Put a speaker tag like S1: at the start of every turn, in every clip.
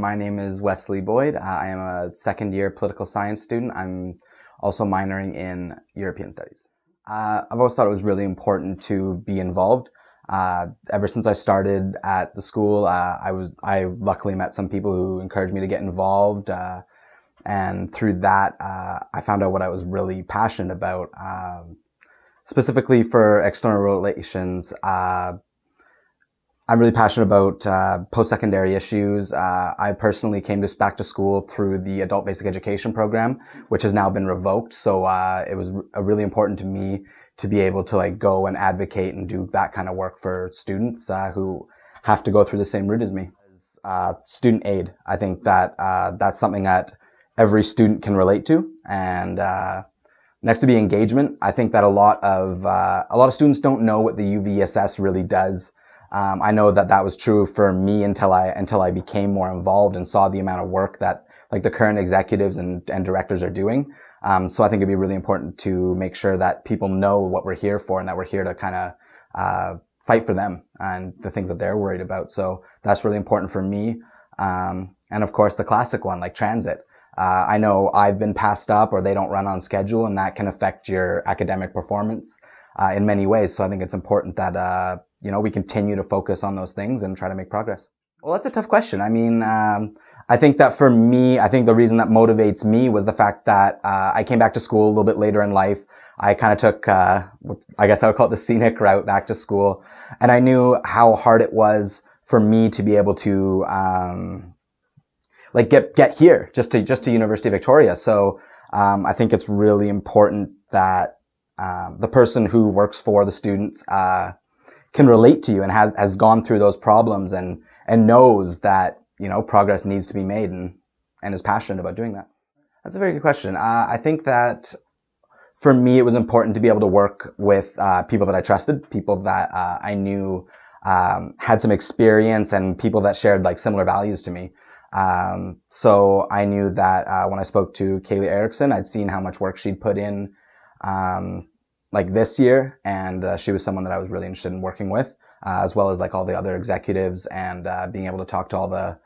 S1: my name is Wesley Boyd. I am a second year political science student. I'm also minoring in European studies. I've always thought it was really important to be involved. Ever since I started at the school, I luckily met some people who encouraged me to get involved. And through that, I found out what I was really passionate about. Specifically for external relations, I'm really passionate about post-secondary issues. I personally came back to school through the Adult Basic Education program, which has now been revoked. So it was really important to me to be able to go and advocate and do that kind of work for students who have to go through the same route as me. Student aid, I think that that's something that every student can relate to. And next to be engagement, I think that a lot of students don't know what the UVSS really does. I know that that was true for me until I became more involved and saw the amount of work that the current executives and directors are doing. So I think it'd be really important to make sure that people know what we're here for and that we're here to kind of fight for them and the things that they're worried about. So that's really important for me. And of course the classic one, like transit. I know I've been passed up or they don't run on schedule, and that can affect your academic performance in many ways. So I think it's important that we continue to focus on those things and try to make progress. Well, that's a tough question. I mean, I think that for me, I think the reason that motivates me was the fact that I came back to school a little bit later in life. I kind of took, I guess I would call it the scenic route back to school. And I knew how hard it was for me to be able to, get here just to University of Victoria. So, I think it's really important that, the person who works for the students, can relate to you and has gone through those problems and knows that, progress needs to be made and is passionate about doing that. That's a very good question. I think that for me, it was important to be able to work with, people that I trusted, people that, I knew, had some experience and people that shared similar values to me. So I knew that, when I spoke to Kaylee Erickson, I'd seen how much work she'd put in, this year, and she was someone that I was really interested in working with, as well as all the other executives and being able to talk to all the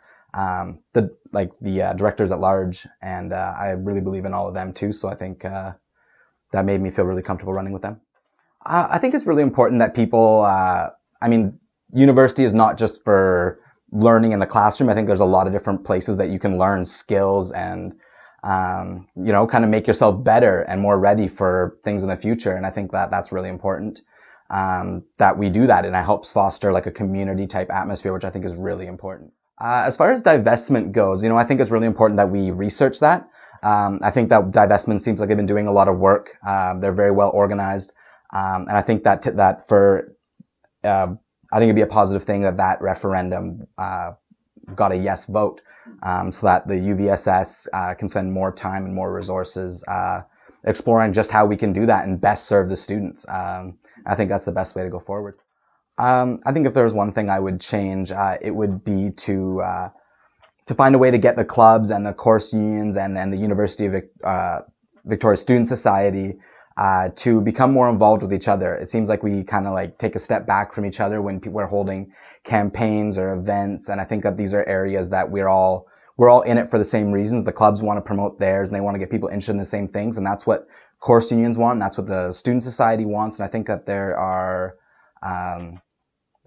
S1: directors at large, and I really believe in all of them too. So I think that made me feel really comfortable running with them. I think it's really important that people. University is not just for learning in the classroom. I think there's a lot of different places that you can learn skills and kind of make yourself better and more ready for things in the future. And I think that that's really important, that we do that, and it helps foster a community type atmosphere, which I think is really important. As far as divestment goes, I think it's really important that we research that. I think that divestment seems like they've been doing a lot of work. They're very well organized. And I think that I think it'd be a positive thing that referendum, got a yes vote, so that the UVSS can spend more time and more resources exploring just how we can do that and best serve the students. I think that's the best way to go forward. I think if there was one thing I would change, it would be to find a way to get the clubs and the course unions and then the University of Victoria Student Society to become more involved with each other. It seems like we kind of take a step back from each other when people are holding campaigns or events. And I think that these are areas that we're all in it for the same reasons. The clubs want to promote theirs and they want to get people interested in the same things. And that's what course unions want. And that's what the student society wants. And I think that there are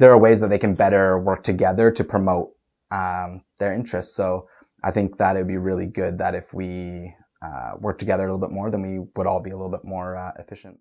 S1: ways that they can better work together to promote, their interests. So I think that it'd be really good that if we, work together a little bit more, then we would all be a little bit more, efficient.